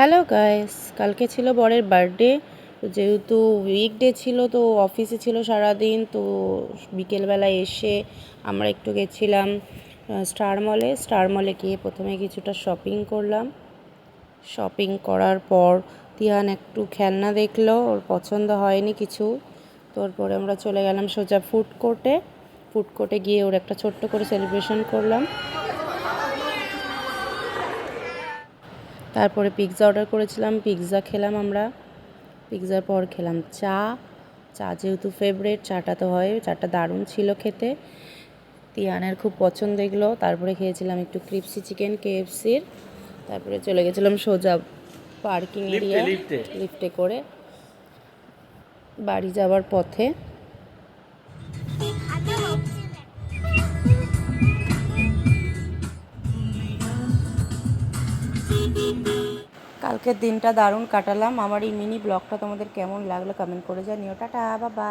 Hello guys, কালকে ছিল বরের বার্থডে। যেহেতু উইকডে ছিল তো অফিসে ছিল সারাদিন, তো বিকেলবেলায় এসে আমরা একটু গেছিলাম স্টার মলে গিয়ে প্রথমে কিছুটা শপিং করলাম। শপিং করার পর তিহান একটু খেলনা দেখলো, ওর পছন্দ হয়নি কিছু। তারপরে আমরা চলে গেলাম সোজা ফুড কোর্টে গিয়ে ওর একটা ছোট্ট করে সেলিব্রেশন করলাম। তারপরে পিৎজা অর্ডার করেছিলাম, পিৎজা খেলাম আমরা। পিৎজার পর খেলাম চা যেহেতু ফেভারিট, চাটা তো হয়, চাটা দারুণ ছিল খেতে, তিয়ানের খুব পছন্দ এগুলো। তারপরে খেয়েছিলাম একটু ক্রিপসি চিকেন KFCর। তারপরে চলে গেছিলাম সোজা পার্কিং এরিয়া, লিফটে করে বাড়ি যাওয়ার পথে। কালকের দিনটা দারুণ কাটালাম। আমার এই মিনি ব্লগটা তোমাদের কেমন লাগলো কমেন্ট করে জানিও। Tata, bye bye.